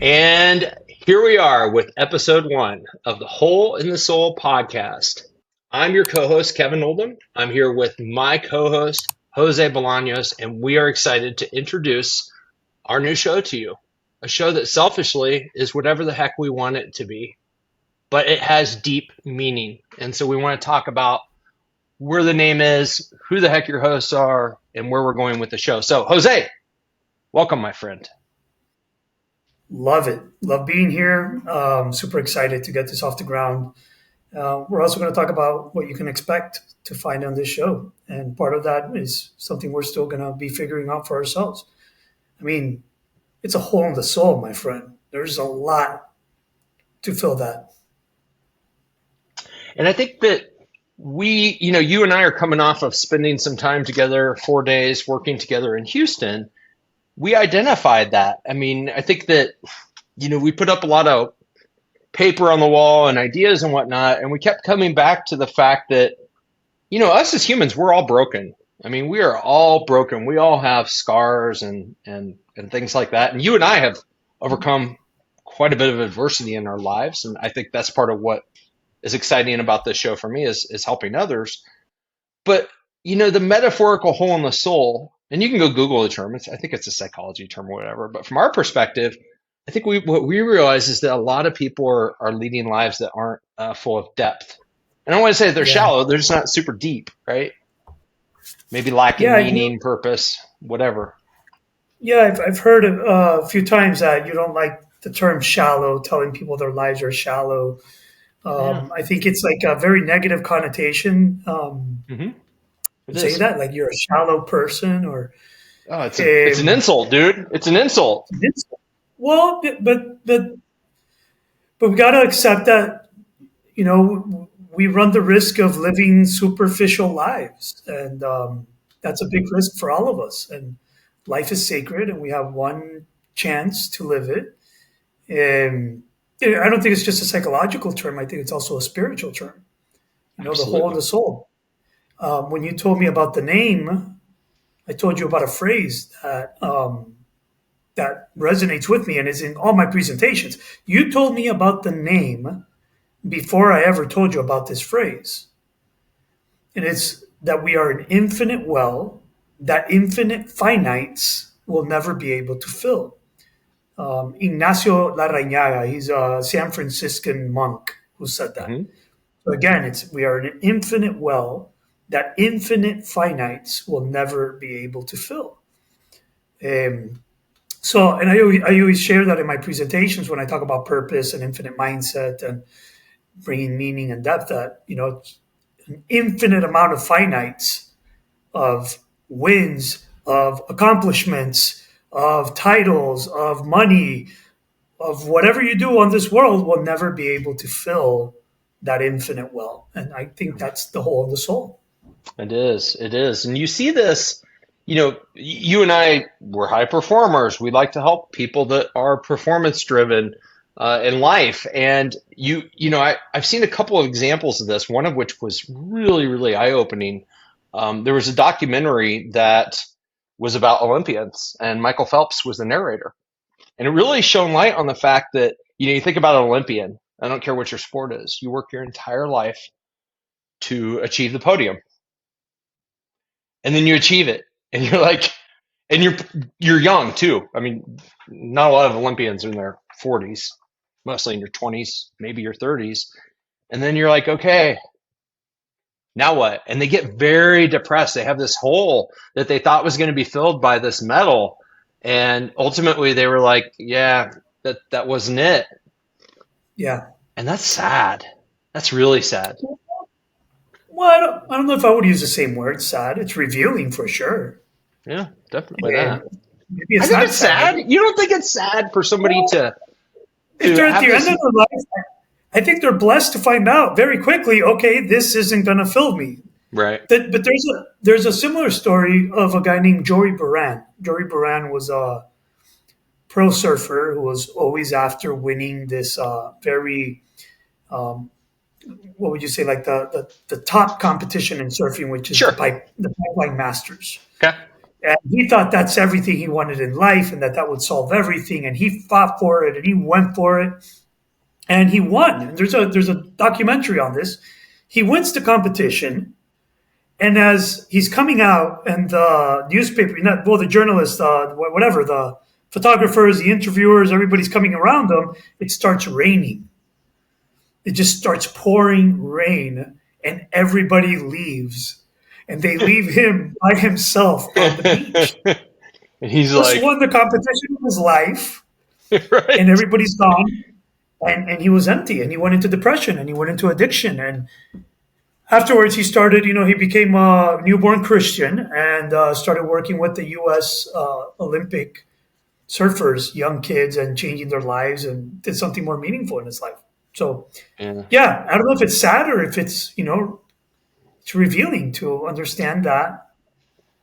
And here we are with episode 1 of the Hole in the Soul podcast. I'm your co-host, Kevin Oldham. I'm here with my co-host, Jose Bolanos, and we are excited to introduce our new show to you. A show that selfishly is whatever the heck we want it to be, but it has deep meaning. And so we want to talk about where the name is, who the heck your hosts are, and where we're going with the show. So, Jose, welcome, my friend. Love it. Love being here. Super excited to get this off the ground. We're also going to talk about what you can expect to find on this show. And part of that is something we're still going to be figuring out for ourselves. I mean, it's a hole in the soul, my friend. There's a lot to fill that. And I think that you and I are coming off of spending some time together, 4 days working together in Houston. We identified that. I mean, I think that, we put up a lot of paper on the wall and ideas and whatnot, and we kept coming back to the fact that, us as humans, we're all broken. I mean, we are all broken. We all have scars and things like that. And you and I have overcome quite a bit of adversity in our lives. And I think that's part of what is exciting about this show for me is helping others. But, the metaphorical hole in the soul, and you can go Google the term. I think it's a psychology term or whatever. But from our perspective, I think what we realize is that a lot of people are leading lives that aren't full of depth. And I don't want to say they're shallow. They're just not super deep, right? Maybe lacking meaning, purpose, whatever. Yeah, I've heard a few times that you don't like the term shallow, telling people their lives are shallow. I think it's like a very negative connotation. Say that like you're a shallow person, or it's an insult, dude. It's an insult. Well, but we got to accept that we run the risk of living superficial lives, and that's a big risk for all of us. And life is sacred, and we have one chance to live it. And I don't think it's just a psychological term. I think it's also a spiritual term. Absolutely. The hole in the soul. When you told me about the name, I told you about a phrase that resonates with me and is in all my presentations. You told me about the name before I ever told you about this phrase. And it's that we are an infinite well that infinite finites will never be able to fill. Ignacio Larrañaga, he's a San Franciscan monk who said that. Mm-hmm. So again, we are an infinite well that infinite finites will never be able to fill. And I always share that in my presentations when I talk about purpose and infinite mindset and bringing meaning and depth, that, an infinite amount of finites of wins, of accomplishments, of titles, of money, of whatever you do on this world will never be able to fill that infinite well. And I think that's the hole in the soul. It is. And you see this, you and I, we're high performers. We like to help people that are performance driven in life. And I've seen a couple of examples of this, one of which was really, really eye-opening. There was a documentary that was about Olympians, and Michael Phelps was the narrator. And it really shone light on the fact that, you think about an Olympian, I don't care what your sport is, you work your entire life to achieve the podium. And then you achieve it, and you're like, and you're young too. I mean, not a lot of Olympians are in their 40s, mostly in your 20s, maybe your 30s. And then you're like, okay, now what? And they get very depressed. They have this hole that they thought was going to be filled by this medal. And ultimately they were like, yeah, that wasn't it. Yeah. And that's sad. That's really sad. Well, I don't know if I would use the same word, sad. It's revealing for sure. Yeah, definitely that. Maybe it's I think not it's sad. You don't think it's sad for somebody to if they're at the end of their life, I think they're blessed to find out very quickly, okay, this isn't going to fill me. Right. But there's a similar story of a guy named Jory Baran. Jory Baran was a pro surfer who was always after winning this very what would you say, like the top competition in surfing, which is Sure. the Pipeline Masters. Okay. And he thought that's everything he wanted in life and that that would solve everything. And he fought for it and he went for it and he won. And there's a documentary on this. He wins the competition. And as he's coming out and the newspaper, the journalists, whatever, the photographers, the interviewers, everybody's coming around him, it starts raining. It just starts pouring rain and everybody leaves. And they leave him by himself on the beach. And he's Just like, won the competition of his life, and right. everybody's gone. And he was empty, and he went into depression, and he went into addiction. And afterwards, he started, he became a newborn Christian and started working with the U.S. Olympic surfers, young kids, and changing their lives and did something more meaningful in his life. So, Yeah. yeah, I don't know if it's sad or if it's, it's revealing to understand that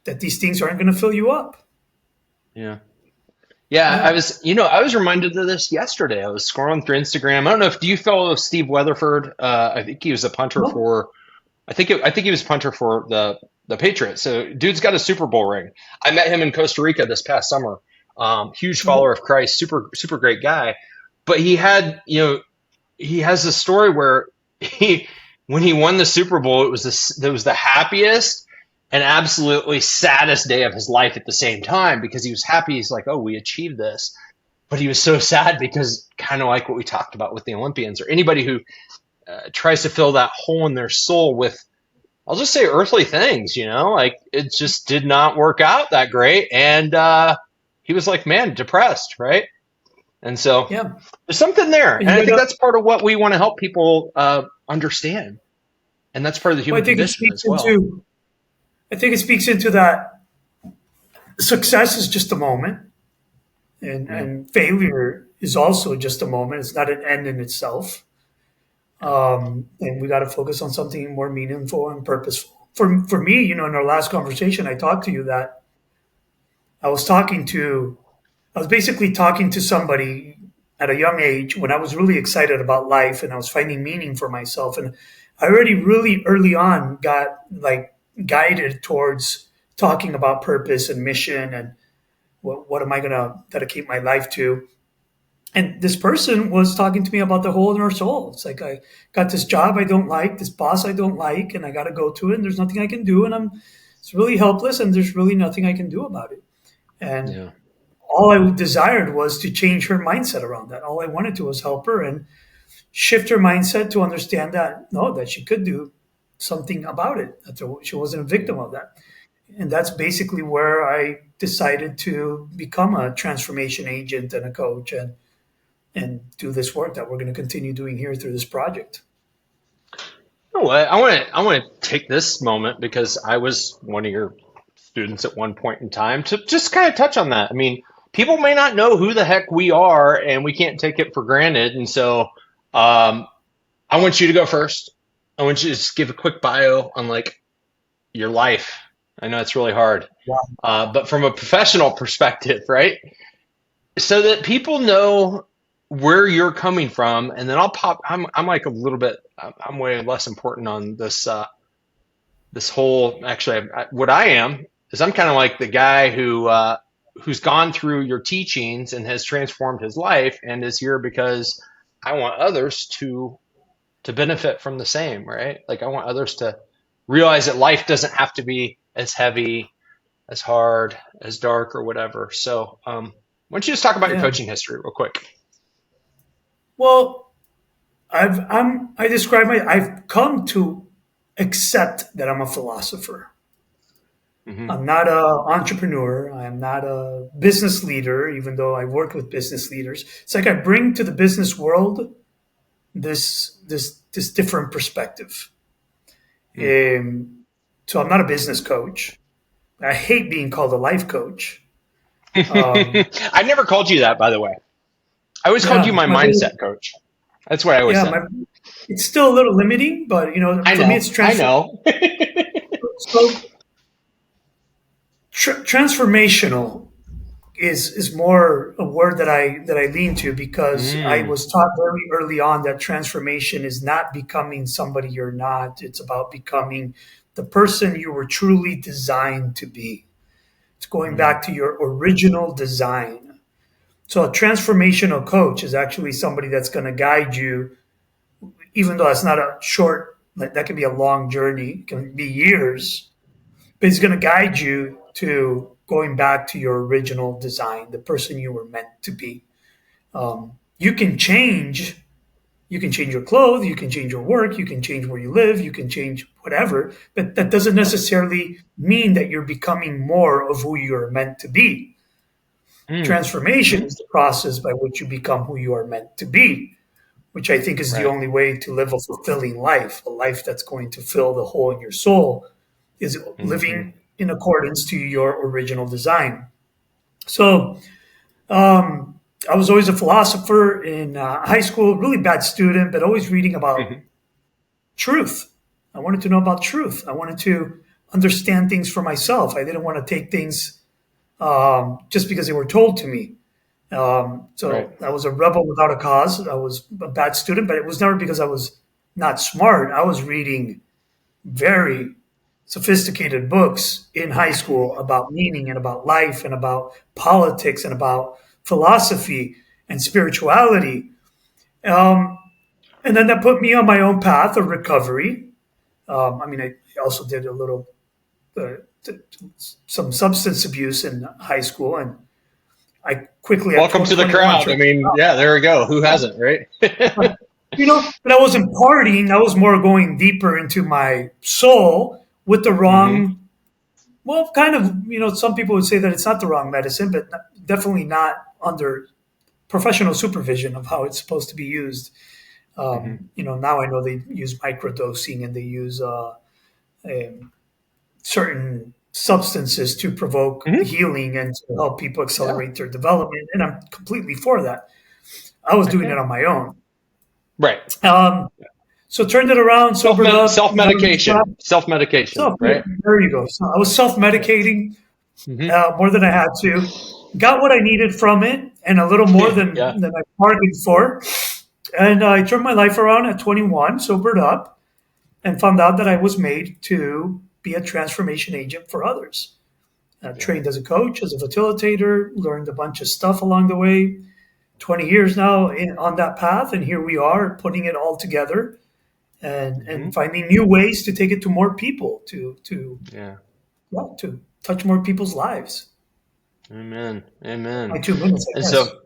these things aren't going to fill you up. Yeah. Yeah, Yeah. I was reminded of this yesterday. I was scrolling through Instagram. I don't know if do you follow Steve Weatherford? I think he was a punter No. for. I think he was punter for the Patriots. So, dude's got a Super Bowl ring. I met him in Costa Rica this past summer. Huge follower of Christ, super great guy. But he has this story where when he won the Super Bowl, it was the happiest and absolutely saddest day of his life at the same time because he was happy. He's like, oh, we achieved this. But he was so sad because kind of like what we talked about with the Olympians or anybody who tries to fill that hole in their soul with, I'll just say earthly things, like it just did not work out that great. And he was like, man, depressed, right? And so Yeah. there's something there. And You I think know, that's part of what we want to help people understand. And that's part of the well, human condition as well. I think it speaks into that success is just a moment, Yeah. and failure is also just a moment. It's not an end in itself. And we got to focus on something more meaningful and purposeful. For me, in our last conversation, I talked to you that I was talking to, I was basically talking to somebody at a young age when I was really excited about life and I was finding meaning for myself. And I already really early on got like guided towards talking about purpose and mission and what am I going to dedicate my life to. And this person was talking to me about the hole in her soul. It's like I got this job I don't like, this boss I don't like, and I got to go to it. And there's nothing I can do, and it's really helpless, and there's really nothing I can do about it. And Yeah. all I desired was to change her mindset around that. All I wanted to was help her and shift her mindset to understand that no, that she could do something about it. That she wasn't a victim of that. And that's basically where I decided to become a transformation agent and a coach and do this work that we're going to continue doing here through this project. You know what? I want to take this moment because I was one of your students at one point in time to just kind of touch on that. I mean, people may not know who the heck we are, and we can't take it for granted. And so, I want you to go first. I want you to just give a quick bio on like your life. I know it's really hard, Wow. but from a professional perspective, right? So that people know where you're coming from, and then I'll pop. I'm like a little bit. I'm way less important on this. This whole actually, what I am is I'm kind of like the guy who's gone through your teachings and has transformed his life and is here because I want others to benefit from the same, right? Like I want others to realize that life doesn't have to be as heavy, as hard, as dark, or whatever. So, why don't you just talk about your Yeah. coaching history real quick? Well, I've come to accept that I'm a philosopher. Hmm. I'm not an entrepreneur. I'm not a business leader, even though I work with business leaders. It's like I bring to the business world this different perspective. So I'm not a business coach. I hate being called a life coach. Um, I never called you that, by the way. I always called you yeah, my mindset coach. That's what I always yeah, said. it's still a little limiting, but I for me, know, it's I transfer. know. So transformational is more a word that I lean to because I Mm, was taught very early on that transformation is not becoming somebody you're not. It's about becoming the person you were truly designed to be. It's going back to your original design. So a transformational coach is actually somebody that's going to guide you, even though that's not a short, like that can be a long journey, it can be years, but it's going to guide you to going back to your original design, the person you were meant to be. You can change. You can change your clothes, you can change your work, you can change where you live, you can change whatever, but that doesn't necessarily mean that you're becoming more of who you're meant to be. Transformation is the process by which you become who you are meant to be, which I think is the Right. only way to live a fulfilling life, a life that's going to fill the hole in your soul, is living in accordance to your original design. So, I was always a philosopher in high school, really bad student, but always reading about truth. I wanted to know about truth. I wanted to understand things for myself. I didn't want to take things just because they were told to me. So Right. I was a rebel without a cause. I was a bad student, but it was never because I was not smart. I was reading very sophisticated books in high school about meaning and about life and about politics and about philosophy and spirituality. Um, and then that put me on my own path of recovery. I also did a little, some substance abuse in high school, and I quickly at Welcome to the 21 crowd. I mean, yeah, there we go. Who hasn't, right? but I wasn't partying. I was more going deeper into my soul with the wrong, well, kind of, some people would say that it's not the wrong medicine, but definitely not under professional supervision of how it's supposed to be used. Now I know they use microdosing and they use certain substances to provoke healing and to help people accelerate their development. And I'm completely for that. I was doing it on my own. Right. So turned it around, sobered up. Self-medication. Self-medication, right? There you go. So I was self-medicating more than I had to. Got what I needed from it and a little more than I bargained for. And I turned my life around at 21, sobered up, and found out that I was made to be a transformation agent for others. Trained as a coach, as a facilitator, learned a bunch of stuff along the way. 20 years now on that path, and here we are putting it all together and finding new ways to take it to more people, to touch more people's lives. Amen. My 2 minutes, I guess. So,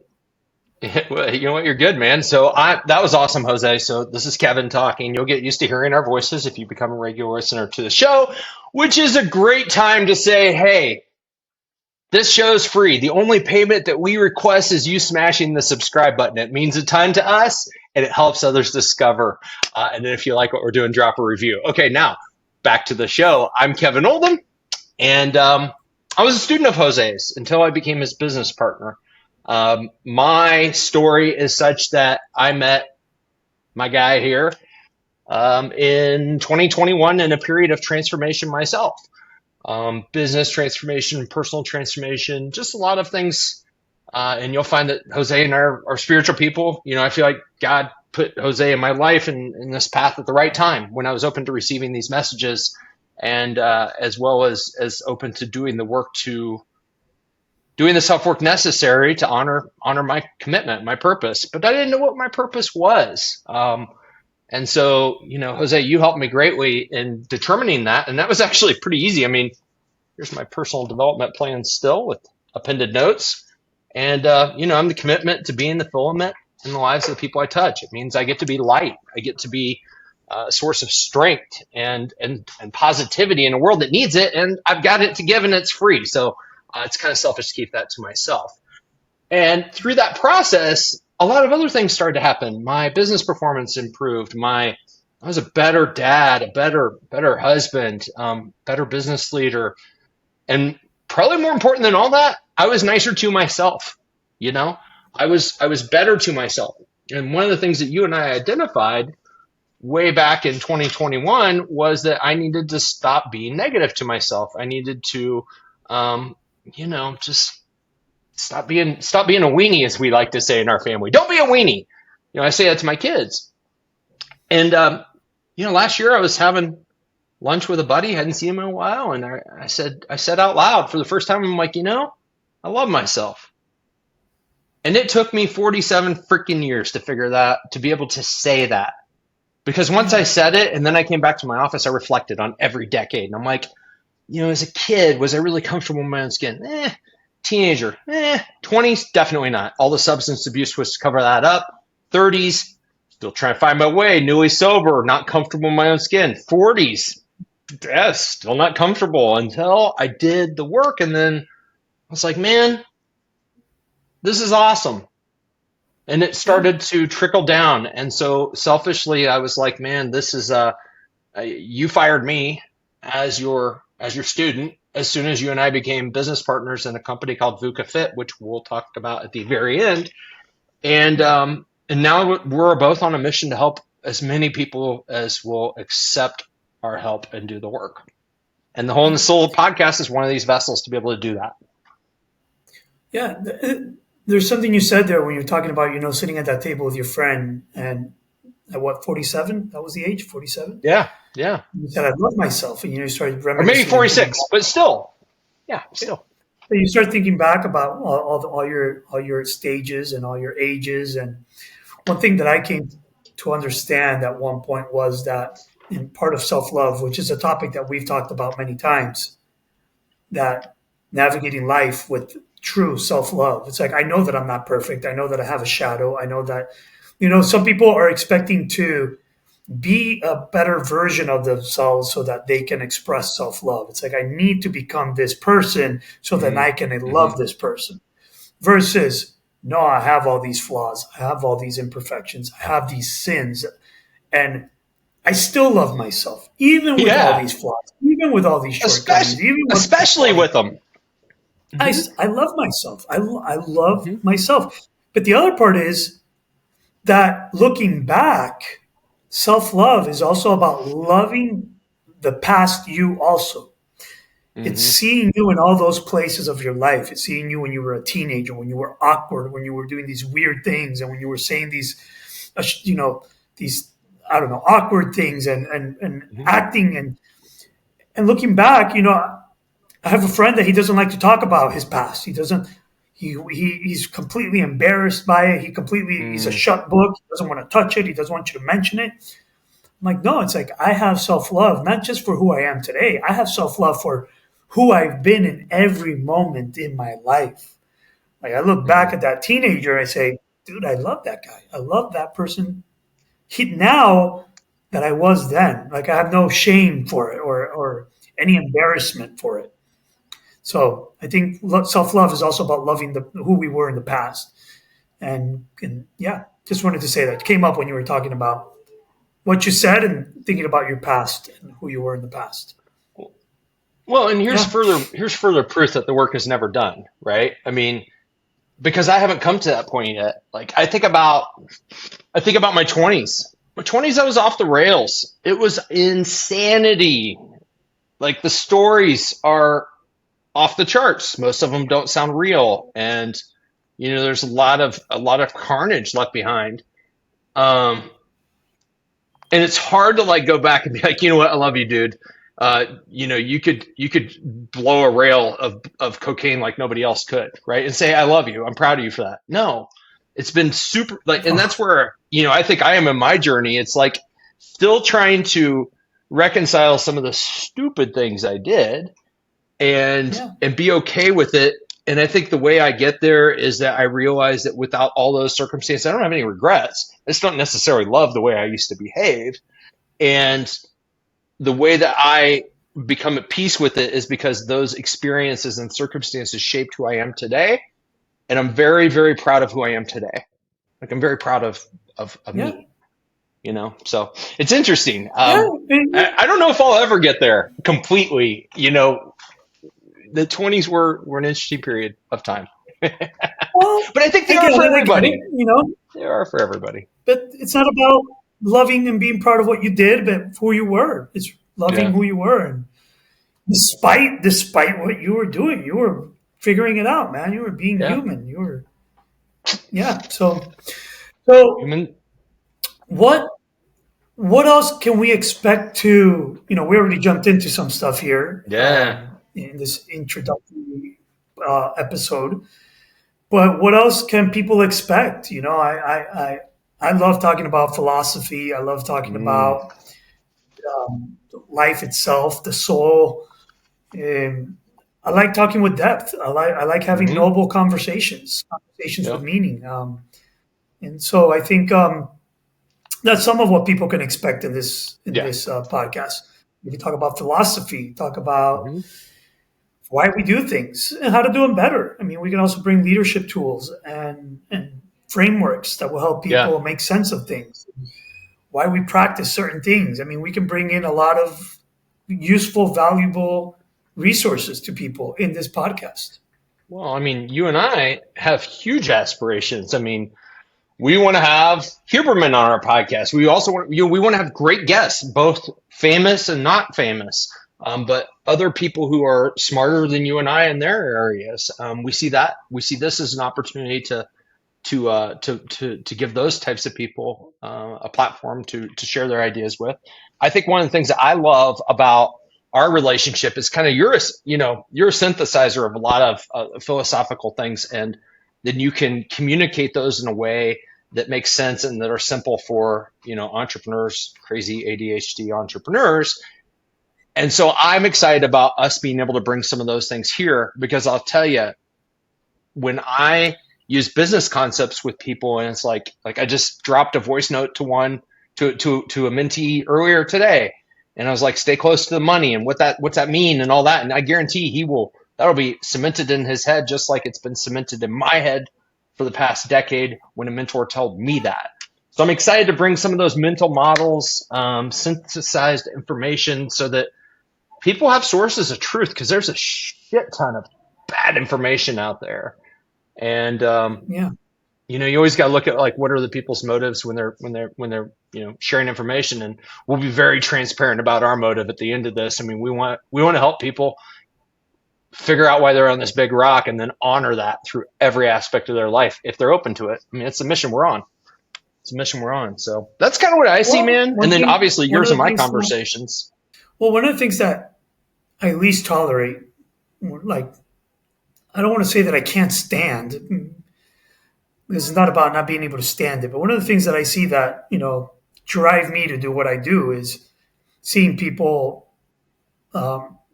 well, you know what? You're good, man. So that was awesome, Jose. So this is Kevin talking. You'll get used to hearing our voices if you become a regular listener to the show, which is a great time to say, hey, this show's free. The only payment that we request is you smashing the subscribe button. It means a ton to us, and it helps others discover. And then if you like what we're doing, drop a review. Okay, now back to the show. I'm Kevin Oldham, and I was a student of Jose's until I became his business partner. My story is such that I met my guy here in 2021 in a period of transformation myself. Business transformation, personal transformation, just a lot of things. And you'll find that Jose and I are spiritual people. I feel like God put Jose in my life in this path at the right time when I was open to receiving these messages and as well as open to doing the self-work necessary to honor my commitment, my purpose. But I didn't know what my purpose was. And so, Jose, you helped me greatly in determining that. And that was actually pretty easy. I mean, here's my personal development plan still with appended notes. And, I'm the commitment to being the filament in the lives of the people I touch. It means I get to be light. I get to be a source of strength and positivity in a world that needs it. And I've got it to give and it's free. So it's kind of selfish to keep that to myself. And through that process, a lot of other things started to happen. My business performance improved. I was a better dad, a better husband, better business leader. And probably more important than all that, I was nicer to myself. I was better to myself. And one of the things that you and I identified way back in 2021 was that I needed to stop being negative to myself. I needed to, just stop being a weenie, as we like to say in our family. Don't be a weenie. I say that to my kids. And, last year I was having lunch with a buddy, hadn't seen him in a while, and I said out loud for the first time, I'm like, I love myself. And it took me 47 freaking years to be able to say that. Because once I said it, and then I came back to my office, I reflected on every decade. And I'm like, as a kid, was I really comfortable in my own skin? Teenager, 20s, definitely not. All the substance abuse was to cover that up. 30s, still trying to find my way, newly sober, not comfortable in my own skin. 40s, still not comfortable until I did the work. And then I was like, man, this is awesome. And it started to trickle down. And so selfishly, I was like, man, this is you fired me as your student as soon as you and I became business partners in a company called VUCA Fit, which we'll talk about at the very end. And now we're both on a mission to help as many people as will accept our help and do the work. And the Whole in the Soul podcast is one of these vessels to be able to do that. Yeah. There's something you said there when you're talking about, sitting at that table with your friend and at what, 47? That was the age, 47? Yeah. Yeah. You said, I love myself. And, you started reminiscing. Or maybe 46, but still. Yeah, still. So you start thinking back about all your stages and all your ages. And one thing that I came to understand at one point was that in part of self-love, which is a topic that we've talked about many times, that navigating life with true self-love. It's like, I know that I'm not perfect. I know that I have a shadow. I know that, some people are expecting to be a better version of themselves so that they can express self-love. It's like, I need to become this person so that I can love this person. Versus, no, I have all these flaws. I have all these imperfections. I have these sins. And I still love myself, even with all these flaws, even with all these shortcomings. Especially with them. I love myself. I love myself. But the other part is that looking back, self-love is also about loving the past you also. It's seeing you in all those places of your life. It's seeing you when you were a teenager, when you were awkward, when you were doing these weird things, and when you were saying these, these, I don't know, awkward things and acting and looking back, I have a friend that he doesn't like to talk about his past. He doesn't. He's completely embarrassed by it. He's a shut book. He doesn't want to touch it. He doesn't want you to mention it. I'm like, no, it's like I have self-love, not just for who I am today. I have self-love for who I've been in every moment in my life. Like I look back at that teenager and I say, dude, I love that guy. I love that person. Now that I was then, like I have no shame for it or any embarrassment for it. So I think self-love is also about loving who we were in the past. And yeah, just wanted to say that. It came up when you were talking about what you said and thinking about your past and who you were in the past. Well, and here's further proof that the work is never done, right? I mean, because I haven't come to that point yet. Like I think about my 20s. My 20s, I was off the rails. It was insanity. Like the stories are off the charts. Most of them don't sound real, and there's a lot of carnage left behind. And it's hard to like go back and be like, you know what, I love you, dude. You could blow a rail of cocaine like nobody else could, right? And say, I love you. I'm proud of you for that. No, it's been super like, and that's where, I think I am in my journey. It's like still trying to reconcile some of the stupid things I did and be okay with it. And I think the way I get there is that I realize that without all those circumstances, I don't have any regrets. I just don't necessarily love the way I used to behave. And the way that I become at peace with it is because those experiences and circumstances shaped who I am today. And I'm very, very proud of who I am today. Like I'm very proud of me, so it's interesting. I don't know if I'll ever get there completely. The 20s were an interesting period of time, but I think they are for everybody. They are for everybody. But it's not about loving and being proud of what you did, but who you were. It's loving who you were, and despite what you were doing, you were figuring it out, man. You were being human. You were, So human. What what else can we expect to, we already jumped into some stuff here Yeah. in this introductory episode, but what else can people expect? I love talking about philosophy. I love talking Mm, about life itself, the soul. Um, I like talking with depth. I like having hmm. noble conversations with Yep. meaning. And so I think that's some of what people can expect in this Yeah. podcast. We can talk about philosophy, talk about Hmm. why we do things and how to do them better. I mean, we can also bring leadership tools and frameworks that will help Yeah. people make sense of things. Why we practice certain things. I mean, we can bring in a lot of useful, valuable resources to people in this podcast. Well, I mean, you and I have huge aspirations. I mean, we want to have Huberman on our podcast. We also want, we want to have great guests, both famous and not famous, but other people who are smarter than you and I in their areas. We see this as an opportunity to give those types of people a platform to share their ideas with. I think one of the things that I love about our relationship is kind of you're a synthesizer of a lot of philosophical things, and then you can communicate those in a way that makes sense and that are simple for entrepreneurs, crazy ADHD entrepreneurs. And so I'm excited about us being able to bring some of those things here, because I'll tell you, when I use business concepts with people, and it's like I just dropped a voice note to a mentee earlier today, and I was like, stay close to the money and what's that mean and all that, and I guarantee that'll be cemented in his head just like it's been cemented in my head for the past decade when a mentor told me that. So I'm excited to bring some of those mental models, synthesized information, so that people have sources of truth, because there's a shit ton of bad information out there. And Yeah. you always got to look at, like, what are the people's motives when they're sharing information, and we'll be very transparent about our motive at the end of this. I mean, we want to help people figure out why they're on this big rock, and then honor that through every aspect of their life if they're open to it. I mean, it's the mission we're on. It's the mission we're on. So that's kind of what I see, Well, man. And then obviously one yours of and the my things, conversations. one of the things that I least tolerate, like, I don't want to say that I can't stand. This is not about not being able to stand it, but one of the things that I see that drive me to do what I do is seeing people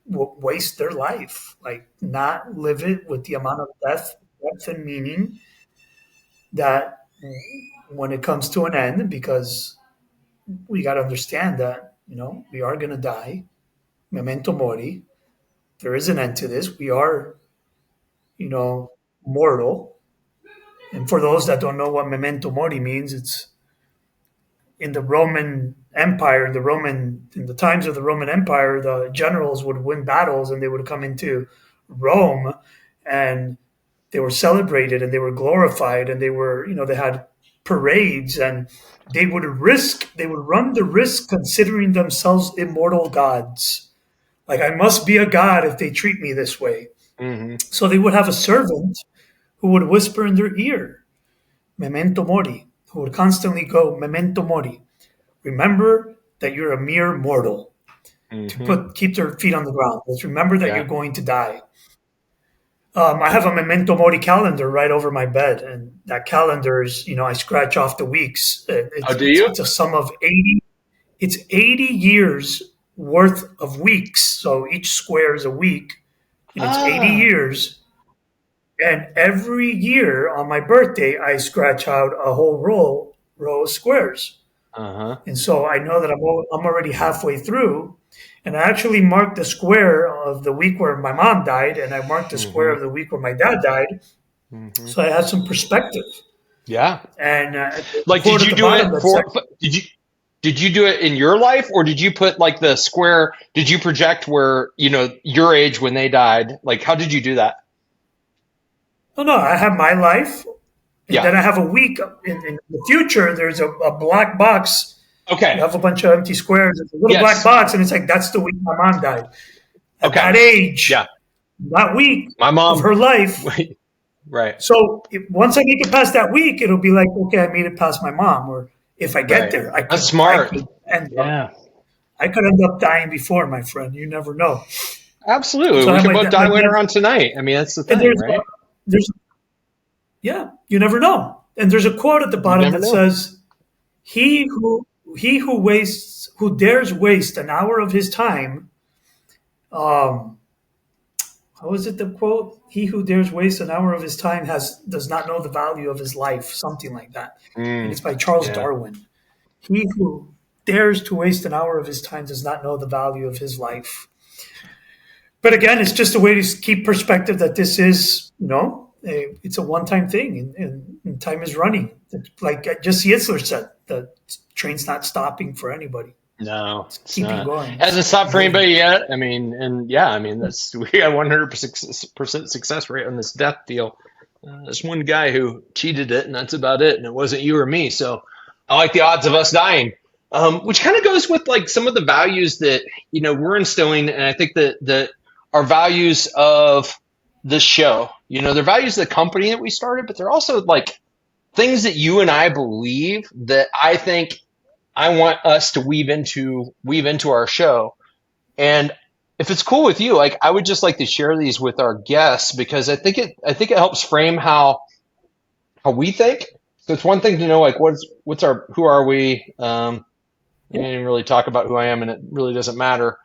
waste their life, like not live it with the amount of depth and meaning that when it comes to an end, because we got to understand that we are going to die. Memento mori. There is an end to this. We are mortal. And for those that don't know what memento mori means, it's in the Roman Empire, in the times of the Roman Empire, the generals would win battles and they would come into Rome, and they were celebrated and they were glorified, and they had parades, and they would run the risk considering themselves immortal gods. Like, I must be a god if they treat me this way. Mm-hmm. So they would have a servant who would whisper in their ear, memento mori, who would constantly go, memento mori. Remember that you're a mere mortal. Mm-hmm. Keep their feet on the ground. Let's remember that you're Yeah. going to die. I have a memento mori calendar right over my bed, and that calendar is, I scratch off the weeks. Oh, It's, do it's, you? it's a sum of 80. It's 80 years worth of weeks. So each square is a week, and it's 80 Ah. years. And every year on my birthday, I scratch out a whole row of squares. Uh-huh. And so I know that I'm already halfway through. And I actually marked the square of the week where my mom died, and I marked the square Mm-hmm. of the week where my dad died. Mm-hmm. So I had some perspective. Yeah. And the Like, quote did at you the do bottom it that for? said, Did you do it in your life, or did you put, like, the square? Did you project where your age when they died? Like, how did you do that? "Oh no, I have my life, and Yeah. then I have a week in the future. There's a black box. You Okay. have a bunch of empty squares. It's a little black Yes. box, and it's like that's the week my mom died. At Okay. that age, Yeah. that week My of mom. her life." Right. So once I make it past that week, it'll be like, okay, I made it past my mom. Or if I get Right. there, I That's could smart. And Yeah. I could end up dying before, my friend. You never know. Absolutely. So I We have could both my die later dad, on tonight. I mean, that's the and thing, right? there's, yeah, you never know. And there's a quote at the You bottom never that know. says, "He who dares waste an hour of his time." Um, how is it the quote? He who dares waste an hour of his time does not know the value of his life, something like that. And Mm, it's by Charles yeah. Darwin. He who dares to waste an hour of his time does not know the value of his life. But again, it's just a way to keep perspective that this is, it's a one-time thing, and time is running. Like Jesse Itzler said, the train's not stopping for anybody. No, It's it's keeping not. going. Hasn't It's stopped for moving. anybody yet. I mean, and yeah, I mean, we got 100% success rate on this death deal. There's one guy who cheated it, and that's about it. And it wasn't you or me. So I like the odds of us dying, which kind of goes with like some of the values that we're instilling, and I think that our values of this show, they're values of the company that we started, but they're also like things that you and I believe that I think I want us to weave into our show. And if it's cool with you, like I would just like to share these with our guests because I think it helps frame how we think. So it's one thing to know like what's our who are we? I Yeah. didn't really talk about who I am, and it really doesn't matter.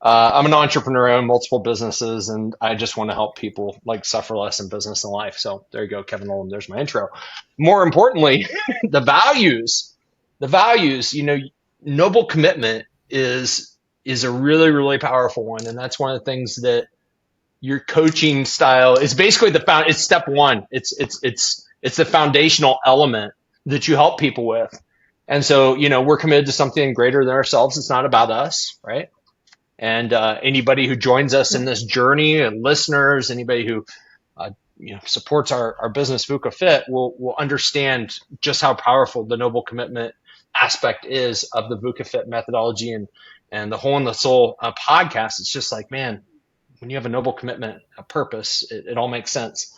I'm an entrepreneur. I own multiple businesses, and I just want to help people like suffer less in business and life. So there you go, Kevin Oldham. There's my intro. More importantly, the values. The values. Noble commitment is a really really powerful one, and that's one of the things that your coaching style is basically it's step one. It's the foundational element that you help people with. And so, we're committed to something greater than ourselves. It's not about us, right? And anybody who joins us in this journey, and listeners, anybody who supports our business VUCA Fit will understand just how powerful the noble commitment aspect is of the VUCA Fit methodology and the Whole in the Soul podcast. It's just like, man, when you have a noble commitment, a purpose, it all makes sense.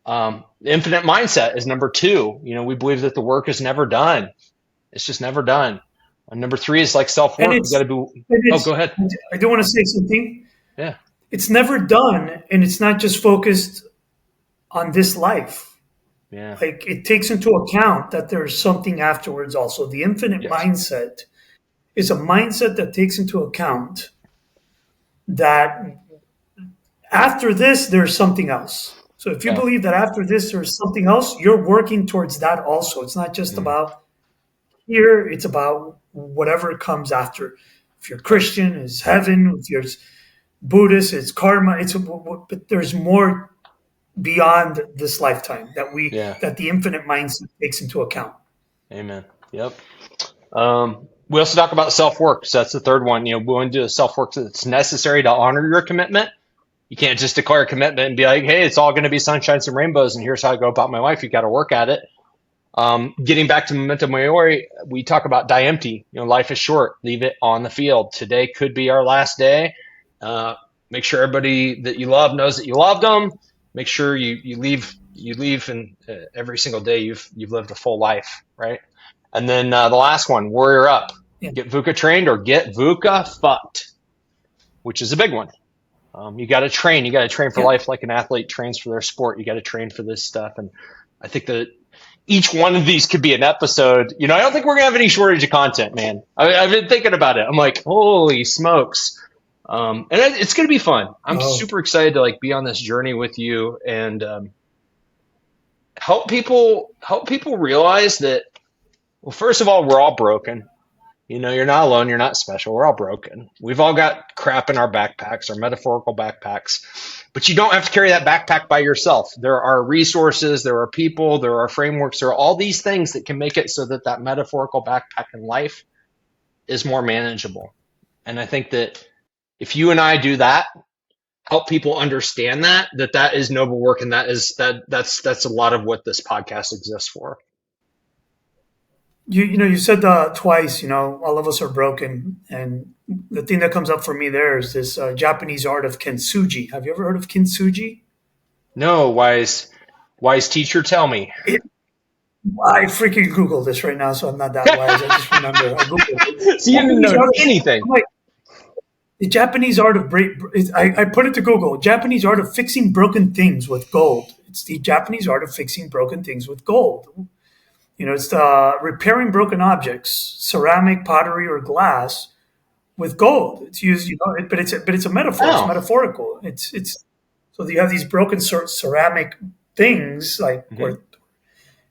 The infinite mindset is number two. We believe that the work is never done. It's just never done. And number three is like self And work. We got to be. Oh, go ahead. I do want to say something. Yeah. It's never done, and it's not just focused on this life. Yeah. Like it takes into account that there's something afterwards also. The infinite Yes. mindset is a mindset that takes into account that after this, there's something else. So if you Yeah. believe that after this, there's something else, you're working towards that also. It's not just Mm. about here, it's about whatever comes after. If you're Yep. Christian, it's heaven. If you're Buddhist, it's karma. But there's more beyond this lifetime Yeah. that the infinite mindset takes into account. Amen. Yep. We also talk about self work. So that's the third one. We want to do the self work that's necessary to honor your commitment. You can't just declare a commitment and be like, hey, it's all going to be sunshines and rainbows, and here's how I go about my life. You got to work at it. Getting back to memento mori, we talk about die empty. Life is short. Leave it on the field. Today could be our last day. Make sure everybody that you love knows that you loved them. Make sure you leave, and every single day you've lived a full life, right? And then the last one, warrior up. Yeah. Get VUCA trained or get VUCA fucked, which is a big one. You got to train. You got to train for Yeah. life like an athlete trains for their sport. You got to train for this stuff. And I think that each one of these could be an episode. I don't think we're going to have any shortage of content, man. I've been thinking about it. I'm like, holy smokes. And it's going to be fun. I'm super excited to like be on this journey with you and help people realize that, well, first of all, we're all broken. You're not alone. You're not special. We're all broken. We've all got crap in our backpacks, our metaphorical backpacks. But you don't have to carry that backpack by yourself. There are resources, there are people, there are frameworks, there are all these things that can make it so that metaphorical backpack in life is more manageable. And I think that if you and I do that, help people understand that is noble work, and that's a lot of what this podcast exists for. You said twice. All of us are broken, and the thing that comes up for me there is this Japanese art of kintsugi. Have you ever heard of kintsugi? No, wise teacher, tell me. I freaking Googled this right now, so I'm not that wise. I just remember I Googled So you didn't Japanese know art. anything. I'm like, the Japanese art of I put it to Google. Japanese art of fixing broken things with gold. It's the Japanese art of fixing broken things with gold. It's the repairing broken objects, ceramic, pottery, or glass with gold. It's used, but it's a metaphor. It's Oh. metaphorical. It's so you have these broken ceramic things like Hmm. or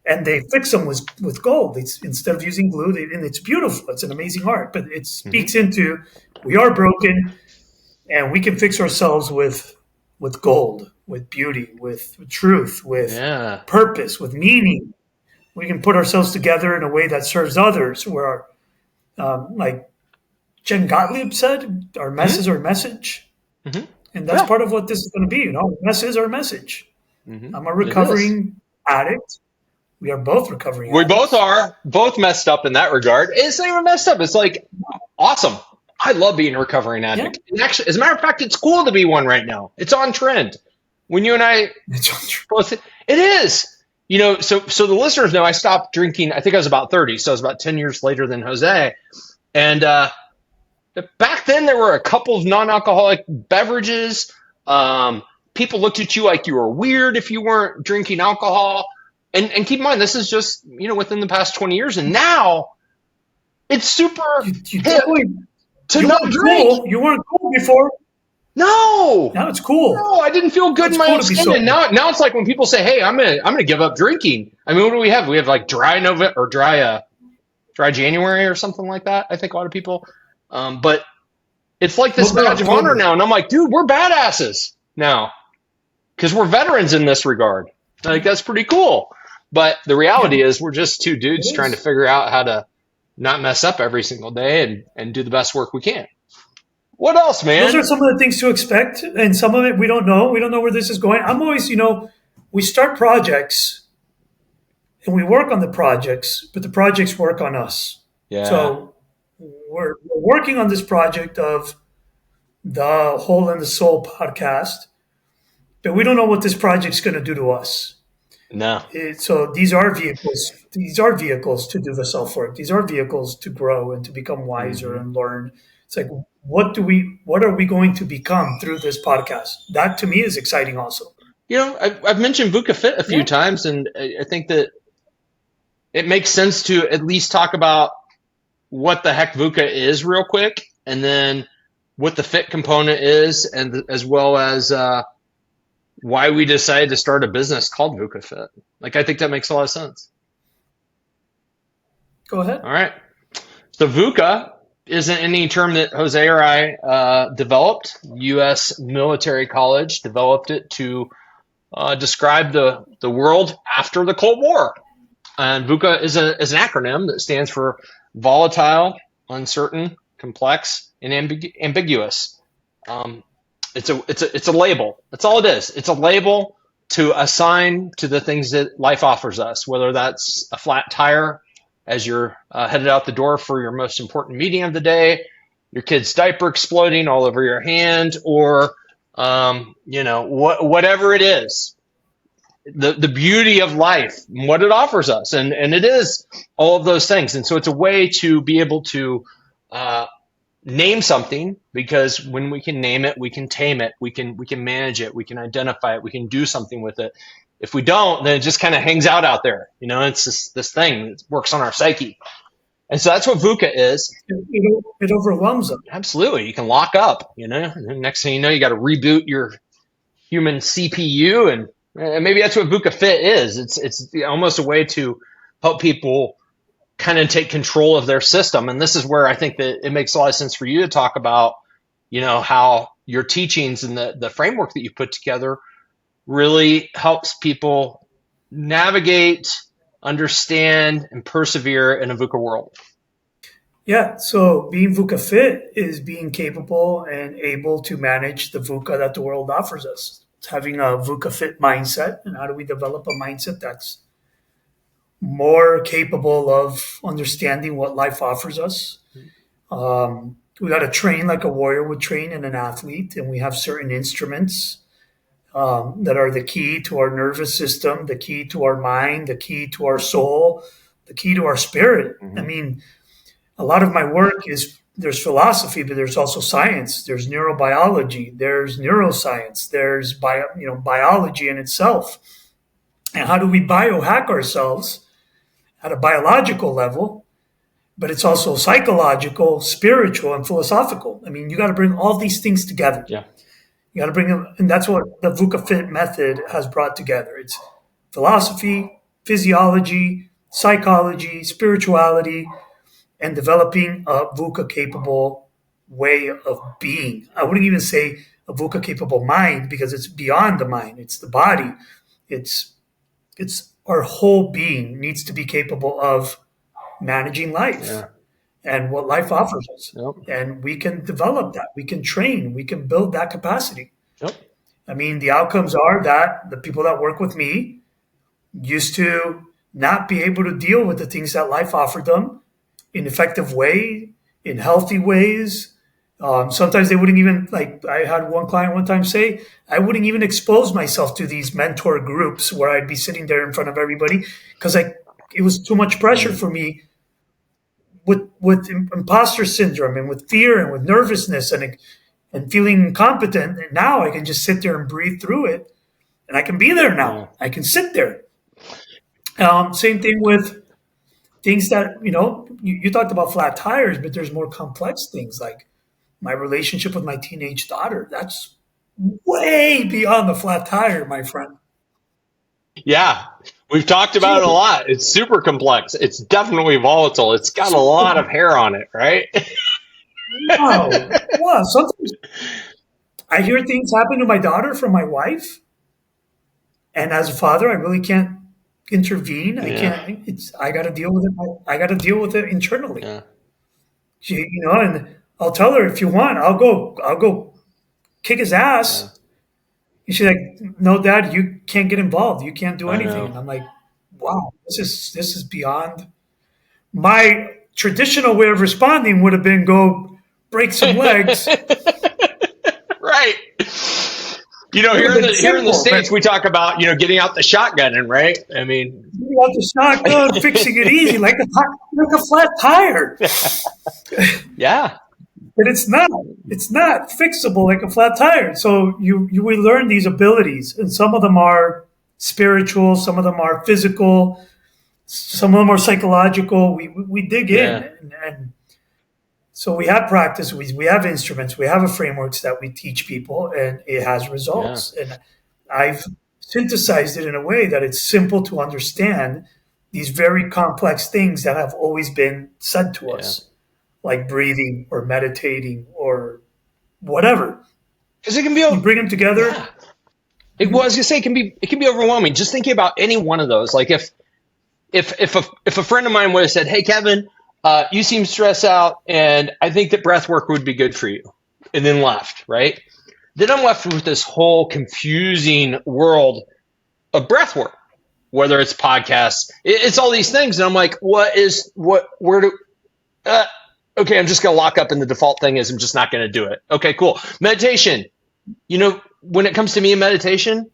and they fix them with gold. It's instead of using glue, and it's beautiful. It's an amazing art, but it Hmm. speaks into we are broken and we can fix ourselves with gold, with beauty, with truth, with Yeah. purpose, with meaning. We can put ourselves together in a way that serves others. Where, like Jen Gottlieb said, our mess Hmm. is our message, Hmm. and that's Yeah. part of what this is going to be. Our mess is our message. Hmm. I'm a It is. recovering addict. We are both recovering We both addicts. are both messed up in that regard. It's not even messed up. It's like awesome. I love being a recovering Yeah, addict. And actually, as a matter of fact, it's cool to be one right now. It's on trend. When you and I it's both, it is. So the listeners know I stopped drinking. I think I was about 30, so I was about 10 years later than Jose. And back then, there were a couple of non-alcoholic beverages. Um, People looked at you like you were weird if you weren't drinking alcohol. And keep in mind, this is just within the past 20 years, and now it's super you hip definitely to not drink. You weren't cool before. No, Now it's cool. no, I didn't feel Now good it's in my cool own to be skin, and sober. now it's like when people say, "Hey, I'm gonna give up drinking." I mean, what do we have? We have like dry November or dry January or something like that. I think a lot of people, but it's like this What about badge of honor October? now, and I'm like, dude, we're badasses now because we're veterans in this regard. Like that's pretty cool. But the Yeah, reality is, we're just two it dudes trying to is. figure out how to not mess up every single day and do the best work we can. What else, Those are man? some of the things to expect, and some of it we don't know. We don't know where this is going. I'm always, we start projects and we work on the projects, but the projects work on us. Yeah. So we're working on this project of the Whole and the Soul podcast, but we don't know what this project's going to do to us. No. So these are vehicles. These are vehicles to do the self work. These are vehicles to grow and to become wiser Hmm. and learn. It's like, what are we going to become through this podcast? That to me is exciting also. I've mentioned VUCA Fit a few Yeah. times, and I think that it makes sense to at least talk about what the heck VUCA is real quick, and then what the fit component is, and as well as why we decided to start a business called VUCA Fit. Like, I think that makes a lot of sense. Go ahead. All right. So VUCA isn't any term that Jose or I developed. U.S. Military College developed it to describe the world after the Cold War. And VUCA is an acronym that stands for volatile, uncertain, complex, and ambiguous. Um, it's a label. That's all it is. It's a label to assign to the things that life offers us, whether that's a flat tire as you're headed out the door for your most important meeting of the day, your kid's diaper exploding all over your hand, or whatever it is, the beauty of life, what it offers us, and it is all of those things. And so it's a way to be able to uh, name something, because when we can name it, we can tame it, we can manage it, we can identify it, we can do something with it. If we don't, then it just kind of hangs out there. It's this thing that works on our psyche. And so that's what VUCA is. It overwhelms them. Absolutely. You can lock up, and then next thing you know, you got to reboot your human CPU, and maybe that's what VUCA Fit is. It's almost a way to help people kind of take control of their system. And this is where I think that it makes a lot of sense for you to talk about, how your teachings and the framework that you put together really helps people navigate, understand, and persevere in a VUCA world. Yeah. So being VUCA fit is being capable and able to manage the VUCA that the world offers us. It's having a VUCA fit mindset. And how do we develop a mindset that's more capable of understanding what life offers us? We got to train like a warrior would train and an athlete, and we have certain instruments that are the key to our nervous system, the key to our mind, the key to our soul, the key to our spirit. I mean, a lot of my work is there's philosophy, but there's also science. There's neurobiology. There's neuroscience. There's biology in itself. And how do we biohack ourselves at a biological level? But it's also psychological, spiritual, and philosophical. I mean, you got to bring all these things together. Yeah. You got to bring them, and that's what the VUCA Fit method has brought together. It's philosophy, physiology, psychology, spirituality, and developing a VUCA capable way of being. I wouldn't even say a VUCA capable mind because it's beyond the mind. It's the body. It's our whole being needs to be capable of managing life and what life offers us. Yep. And we can develop that. We can train. We can build that capacity. Yep. I mean, the outcomes are that the people that work with me used to not be able to deal with the things that life offered them in effective way, in healthy ways. Sometimes they wouldn't even, like I had one client one time say, I wouldn't even expose myself to these mentor groups where I'd be sitting there in front of everybody because it was too much pressure for me with imposter syndrome and with fear and with nervousness and feeling incompetent. And now I can just sit there and breathe through it. And I can be there now. I can sit there. Same thing with things that, you talked about flat tires, but there's more complex things like my relationship with my teenage daughter. That's way beyond the flat tire, my friend. Yeah. We've talked about it a lot. It's super complex. It's definitely volatile. It's got a lot of hair on it, right? Wow. Wow. Sometimes I hear things happen to my daughter from my wife. And as a father, I really can't intervene. I can't. I got to deal with it. I got to deal with it internally. Yeah. And I'll tell her if you want, I'll go kick his ass. Yeah. And she's like, "No, Dad, you can't get involved. You can't do anything." And I'm like, "Wow, this is beyond my traditional way of responding. Would have been go break some legs." Right. Here in the States, we talk about, getting out the shotgun, right? I mean, getting out the shotgun, fixing it easy, like a flat tire. Yeah. But it's not fixable like a flat tire. So we learn these abilities, and some of them are spiritual, some of them are physical, some of them are psychological. We dig in, and so we have practice, we have instruments, we have frameworks that we teach people, and it has results. Yeah. And I've synthesized it in a way that it's simple to understand these very complex things that have always been said to us, like breathing or meditating or whatever. Because it can be, you bring them together. Yeah. I was gonna say it can be overwhelming. Just thinking about any one of those. Like if a friend of mine would have said, "Hey, Kevin, you seem stressed out, and I think that breath work would be good for you," and then left, right? Then I'm left with this whole confusing world of breath work, whether it's podcasts, it's all these things. And I'm like, okay, I'm just going to lock up, and the default thing is I'm just not going to do it. Okay, cool. Meditation. When it comes to me in meditation,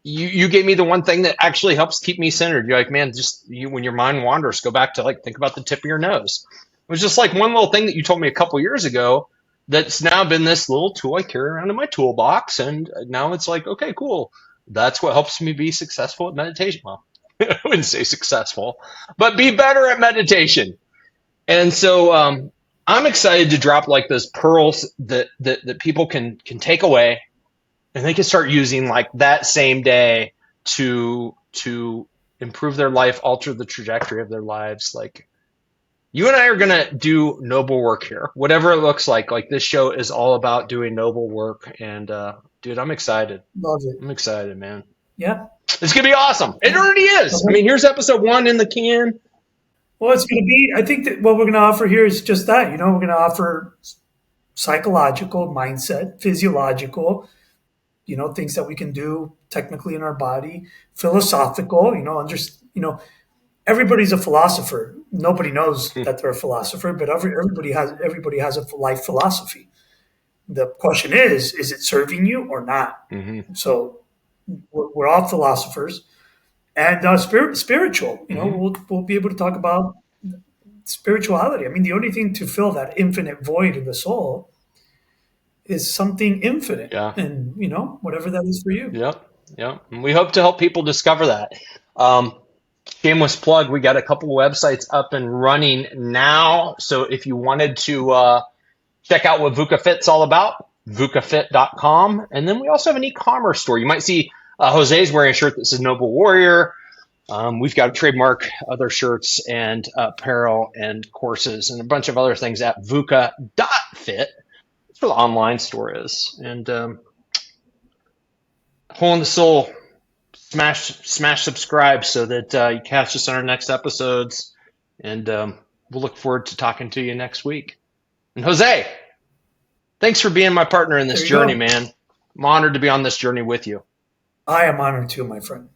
you gave me the one thing that actually helps keep me centered. You're like, man, when your mind wanders, go back to think about the tip of your nose. It was just like one little thing that you told me a couple years ago that's now been this little tool I carry around in my toolbox. And now it's like, okay, cool. That's what helps me be successful at meditation. Well, I wouldn't say successful, but be better at meditation. And so I'm excited to drop those pearls that people can take away, and they can start using that same day to improve their life, alter the trajectory of their lives. You and I are going to do noble work here, whatever it looks like. This show is all about doing noble work. And dude, I'm excited. Love it. I'm excited, man. Yeah. It's going to be awesome. It already is. I mean, here's episode 1 in the can. Well, it's going to be, I think that what we're going to offer here is just that. We're going to offer psychological, mindset, physiological, things that we can do technically in our body, philosophical, everybody's a philosopher. Nobody knows that they're a philosopher, but everybody has a life philosophy. The question is it serving you or not? Mm-hmm. So we're all philosophers and spiritual. Mm-hmm. We'll be able to talk about spirituality. I mean, the only thing to fill that infinite void in the soul is something infinite, Yeah. and whatever that is for you. Yep. Yep. And we hope to help people discover that. Um, Shameless plug, we got a couple websites up and running now. So if you wanted to check out what VUCA Fit's all about, VUCAFit.com. And then we also have an e-commerce store. You might see Jose's wearing a shirt that says Noble Warrior. We've got trademark other shirts and apparel and courses and a bunch of other things at VUCA.fit. That's where the online store is. And Hole in the Soul, smash subscribe so that you catch us on our next episodes. And we'll look forward to talking to you next week. And Jose, thanks for being my partner in this There you journey, go. man. I'm honored to be on this journey with you. I am honored too, my friend.